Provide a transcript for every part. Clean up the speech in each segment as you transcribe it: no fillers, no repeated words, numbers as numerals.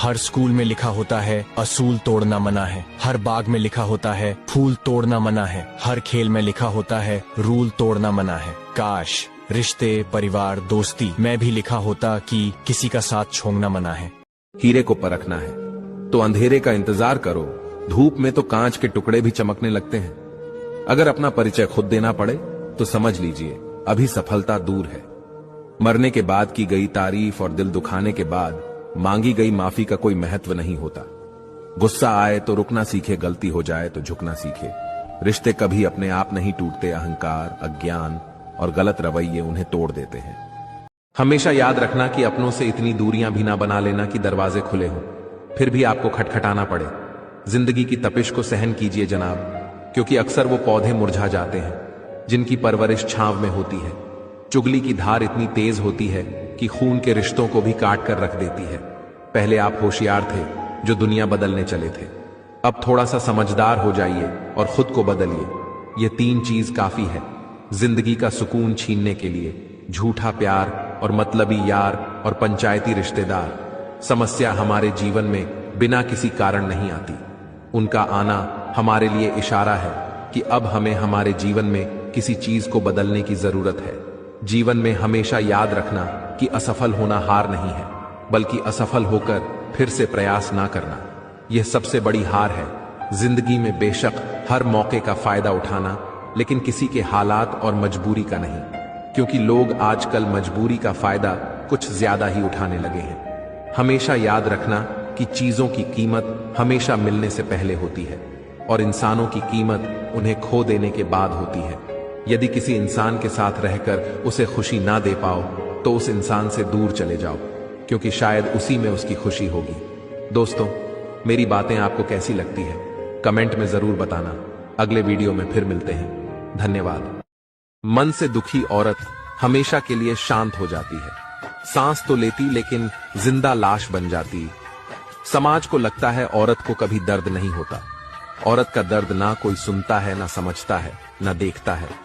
हर school में लिखा होता है असूल तोड़ना मना है। हर बाग में लिखा होता है फूल तोड़ना मना है। हर खेल में लिखा होता है रूल तोड़ना मना है। काश रिश्ते, परिवार, दोस्ती में भी लिखा होता कि किसी का साथ छोड़ना मना है। हीरे को परखना है तो अंधेरे का इंतजार करो, धूप में तो कांच के टुकड़े भी चमकने लगते हैं। अगर अपना परिचय खुद देना पड़े तो समझ लीजिए अभी सफलता दूर है। मरने के बाद की गई तारीफ और दिल दुखाने के बाद मांगी गई माफी का कोई महत्व नहीं होता। गुस्सा आए तो रुकना सीखे, गलती हो जाए तो झुकना सीखे। रिश्ते कभी अपने आप नहीं टूटते, अहंकार, अज्ञान और गलत रवैये उन्हें तोड़ देते हैं। हमेशा याद रखना कि अपनों से इतनी दूरियां भी ना बना लेना कि दरवाजे खुले हों, फिर भी आपको खटखटाना पड़े। जिंदगी की तपिश को सहन कीजिए जनाब, क्योंकि अक्सर वो पौधे मुरझा जाते हैं जिनकी परवरिश छांव में होती है। चुगली की धार इतनी तेज होती है कि खून के रिश्तों को भी काट कर रख देती है। पहले आप होशियार थे जो दुनिया बदलने चले थे, अब थोड़ा सा समझदार हो जाइए और खुद को बदलिए। ये 3 चीज काफी है जिंदगी का सुकून छीनने के लिए। झूठा प्यार और मतलबी यार और पंचायती रिश्तेदार। समस्या हमारे जीवन में बिना किसी कारण नहीं आती, उनका आना हमारे लिए इशारा है कि अब हमें हमारे जीवन में किसी चीज को बदलने की जरूरत है। जीवन में हमेशा याद रखना कि असफल होना हार नहीं है, बल्कि असफल होकर फिर से प्रयास ना करना यह सबसे बड़ी हार है। जिंदगी में बेशक हर मौके का फायदा उठाना, लेकिन किसी के हालात और मजबूरी का नहीं, क्योंकि लोग आजकल मजबूरी का फायदा कुछ ज्यादा ही उठाने लगे हैं। हमेशा याद रखना कि चीजों की कीमत हमेशा मिलने से पहले होती है और इंसानों की कीमत उन्हें खो देने के बाद होती है। यदि किसी इंसान के साथ रहकर उसे खुशी ना दे पाओ तो उस इंसान से दूर चले जाओ, क्योंकि शायद उसी में उसकी खुशी होगी। दोस्तों, मेरी बातें आपको कैसी लगती है कमेंट में जरूर बताना। अगले वीडियो में फिर मिलते हैं। धन्यवाद। मन से दुखी औरत हमेशा के लिए शांत हो जाती है। सांस तो लेती लेकिन जिंदा लाश बन जाती। समाज को लगता है औरत को कभी दर्द नहीं होता। औरत का दर्द ना कोई सुनता है, ना समझता है, ना देखता है।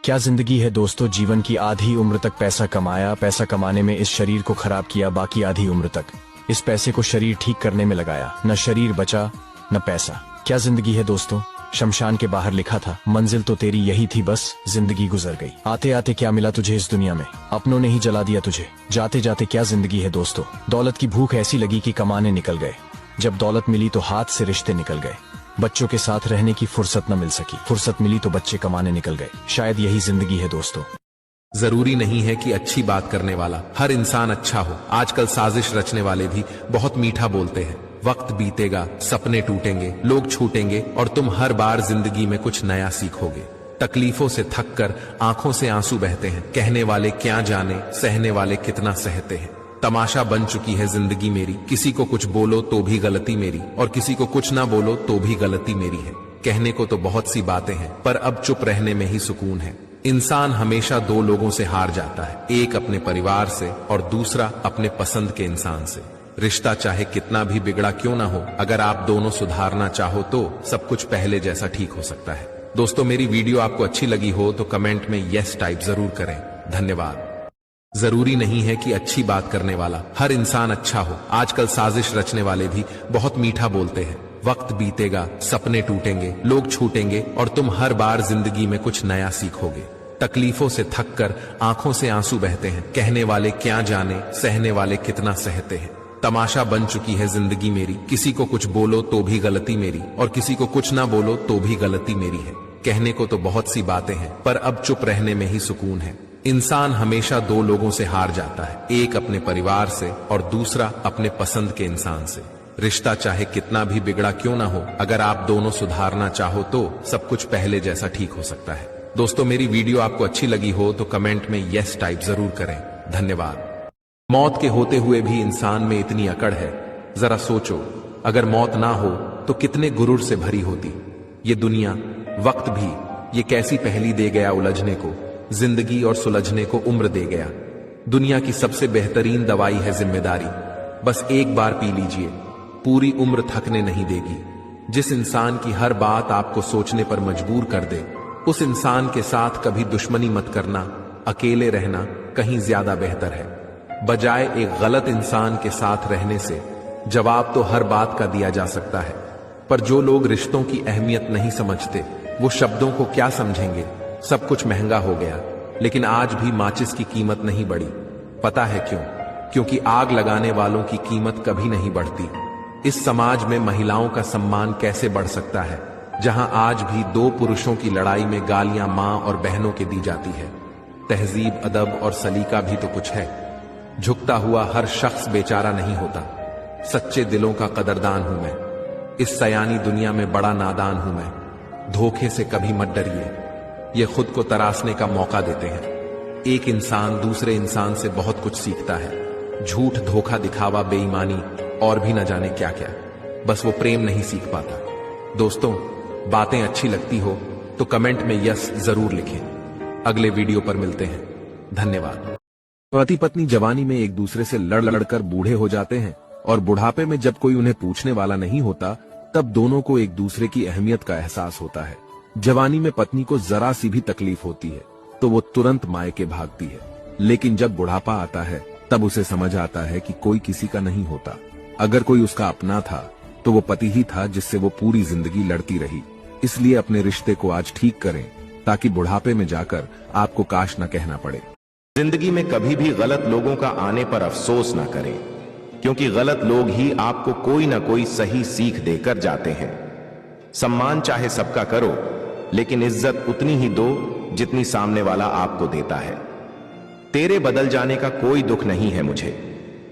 क्या जिंदगी है दोस्तों। जीवन की आधी उम्र तक पैसा कमाया, पैसा कमाने में इस शरीर को खराब किया, बाकी आधी उम्र तक इस पैसे को शरीर ठीक करने में लगाया। न शरीर बचा न पैसा। क्या जिंदगी है दोस्तों। शमशान के बाहर लिखा था, मंजिल तो तेरी यही थी, बस जिंदगी गुजर गई। आते आते क्या मिला तुझे इस दुनिया में, अपनों ने ही जला दिया तुझे। जाते जाते क्या जिंदगी है दोस्तों। दौलत की भूख ऐसी लगी कि कमाने निकल गए। जब दौलत मिली तो हाथ से रिश्ते निकल गए। बच्चों के साथ रहने की फुर्सत न मिल सकी, फुर्सत मिली तो बच्चे कमाने निकल गए। शायद यही जिंदगी है दोस्तों। जरूरी नहीं है कि अच्छी बात करने वाला हर इंसान अच्छा हो। आजकल साजिश रचने वाले भी बहुत मीठा बोलते हैं। वक्त बीतेगा, सपने टूटेंगे, लोग छूटेंगे और तुम हर बार जिंदगी में कुछ नया सीखोगे। तकलीफों से थक कर आंखों से आंसू बहते हैं। कहने वाले क्या जाने, सहने वाले कितना सहते हैं। तमाशा बन चुकी है जिंदगी मेरी। किसी को कुछ बोलो तो भी गलती मेरी, और किसी को कुछ ना बोलो तो भी गलती मेरी है। कहने को तो बहुत सी बातें हैं, पर अब चुप रहने में ही सुकून है। इंसान हमेशा 2 लोगों से हार जाता है, एक अपने परिवार से और दूसरा अपने पसंद के इंसान से। रिश्ता चाहे कितना भी बिगड़ा क्यों ना हो, अगर आप दोनों सुधारना चाहो तो सब कुछ पहले जैसा ठीक हो सकता है। दोस्तों, मेरी वीडियो आपको अच्छी लगी हो तो कमेंट में यस टाइप जरूर करें। धन्यवाद। जरूरी नहीं है कि अच्छी बात करने वाला हर इंसान अच्छा हो। आजकल साजिश रचने वाले भी बहुत मीठा बोलते हैं। वक्त बीतेगा, सपने टूटेंगे, लोग छूटेंगे और तुम हर बार जिंदगी में कुछ नया सीखोगे। तकलीफों से थक कर आंखों से आंसू बहते हैं। कहने वाले क्या जाने, सहने वाले कितना सहते हैं। तमाशा बन चुकी है जिंदगी मेरी। किसी को कुछ बोलो तो भी गलती मेरी, और किसी को कुछ ना बोलो तो भी गलती मेरी है। कहने को तो बहुत सी बातें हैं, पर अब चुप रहने में ही सुकून है। इंसान हमेशा 2 लोगों से हार जाता है, एक अपने परिवार से और दूसरा अपने पसंद के इंसान से। रिश्ता चाहे कितना भी बिगड़ा क्यों ना हो, अगर आप दोनों सुधारना चाहो तो सब कुछ पहले जैसा ठीक हो सकता है। दोस्तों, मेरी वीडियो आपको अच्छी लगी हो तो कमेंट में यस टाइप जरूर करें। धन्यवाद। मौत के होते हुए भी इंसान में इतनी अकड़ है। जरा सोचो, अगर मौत ना हो तो कितने गुरूर से भरी होती ये दुनिया। वक्त भी ये कैसी पहेली दे गया उलझने को, जिंदगी और सुलझने को उम्र दे गया। दुनिया की सबसे बेहतरीन दवाई है जिम्मेदारी। बस एक बार पी लीजिए, पूरी उम्र थकने नहीं देगी। जिस इंसान की हर बात आपको सोचने पर मजबूर कर दे, उस इंसान के साथ कभी दुश्मनी मत करना। अकेले रहना कहीं ज्यादा बेहतर है, बजाय एक गलत इंसान के साथ रहने से। जवाब तो हर बात का दिया जा सकता है, पर जो लोग रिश्तों की अहमियत नहीं समझते वो शब्दों को क्या समझेंगे। सब कुछ महंगा हो गया, लेकिन आज भी माचिस की कीमत नहीं बढ़ी। पता है क्यों? क्योंकि आग लगाने वालों की कीमत कभी नहीं बढ़ती। इस समाज में महिलाओं का सम्मान कैसे बढ़ सकता है, जहां आज भी दो पुरुषों की लड़ाई में गालियां मां और बहनों के दी जाती है। तहजीब, अदब और सलीका भी तो कुछ है। झुकता हुआ हर शख्स बेचारा नहीं होता। सच्चे दिलों का कदरदान हूं मैं। इस सयानी दुनिया में बड़ा नादान हूं मैं। धोखे से कभी मत डरिए, ये खुद को तराशने का मौका देते हैं। एक इंसान दूसरे इंसान से बहुत कुछ सीखता है। झूठ, धोखा, दिखावा, बेईमानी और भी न जाने क्या क्या। बस वो प्रेम नहीं सीख पाता। दोस्तों, बातें अच्छी लगती हो तो कमेंट में यस जरूर लिखें। अगले वीडियो पर मिलते हैं। धन्यवाद। पति पत्नी जवानी में एक दूसरे से लड़ लड़कर बूढ़े हो जाते हैं और बुढ़ापे में जब कोई उन्हें पूछने वाला नहीं होता तब दोनों को एक दूसरे की अहमियत का एहसास होता है। जवानी में पत्नी को जरा सी भी तकलीफ होती है तो वो तुरंत मायके भागती है, लेकिन जब बुढ़ापा आता है तब उसे समझ आता है कि कोई किसी का नहीं होता। अगर कोई उसका अपना था तो वो पति ही था जिससे वो पूरी जिंदगी लड़ती रही। इसलिए अपने रिश्ते को आज ठीक करें ताकि बुढ़ापे में जाकर आपको काश न कहना पड़े। जिंदगी में कभी भी गलत लोगों का आने पर अफसोस ना करें, क्योंकि गलत लोग ही आपको कोई ना कोई सही सीख देकर जाते हैं। सम्मान चाहे सबका करो, लेकिन इज्जत उतनी ही दो जितनी सामने वाला आपको देता है। तेरे बदल जाने का कोई दुख नहीं है मुझे,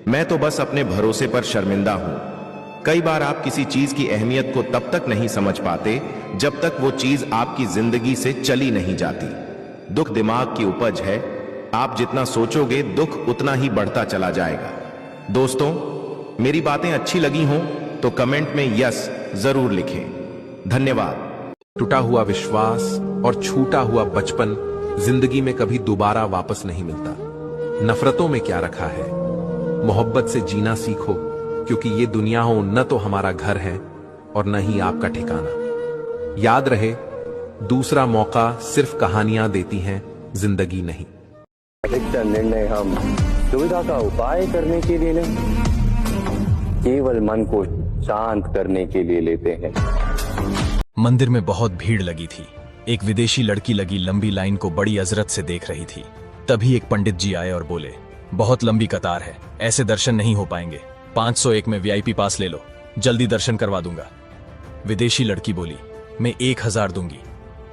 मैं तो बस अपने भरोसे पर शर्मिंदा हूं। कई बार आप किसी चीज की अहमियत को तब तक नहीं समझ पाते जब तक वो चीज आपकी जिंदगी से चली नहीं जाती। दुख दिमाग की उपज है, आप जितना सोचोगे दुख उतना ही बढ़ता चला जाएगा। दोस्तों, मेरी बातें अच्छी लगी हों तो कमेंट में यस जरूर लिखें। धन्यवाद। टूटा हुआ विश्वास और छूटा हुआ बचपन जिंदगी में कभी दोबारा वापस नहीं मिलता। नफरतों में क्या रखा है, मोहब्बत से जीना सीखो, क्योंकि ये दुनिया हो न तो हमारा घर है और न ही आपका ठिकाना। याद रहे, दूसरा मौका सिर्फ कहानियां देती हैं, जिंदगी नहीं। अधिकतर निर्णय हम सुविधा का उपाय करने के लिए नहीं, केवल मन को शांत करने के लिए लेते हैं। मंदिर में बहुत भीड़ लगी थी। एक विदेशी लड़की लगी लंबी लाइन को बड़ी अजरत से देख रही थी। तभी एक पंडित जी आए और बोले, बहुत लंबी कतार है, ऐसे दर्शन नहीं हो पाएंगे। 501 में वीआईपी पास ले लो, जल्दी दर्शन करवा दूंगा। विदेशी लड़की बोली, मैं 1000 दूंगी,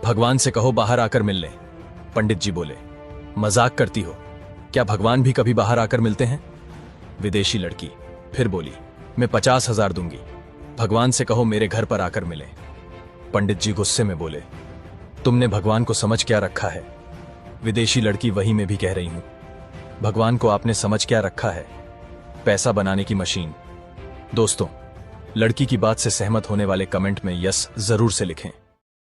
भगवान से कहो बाहर आकर मिल लें। पंडित जी बोले, मजाक करती हो क्या, भगवान भी कभी बाहर आकर मिलते हैं? विदेशी लड़की फिर बोली, मैं 50,000 दूंगी, भगवान से कहो मेरे घर पर आकर मिले। पंडित जी गुस्से में बोले, तुमने भगवान को समझ क्या रखा है? विदेशी लड़की, वही मैं भी कह रही हूं, भगवान को आपने समझ क्या रखा है? पैसा बनाने की मशीन। दोस्तों, लड़की की बात से सहमत होने वाले कमेंट में यस जरूर से लिखें।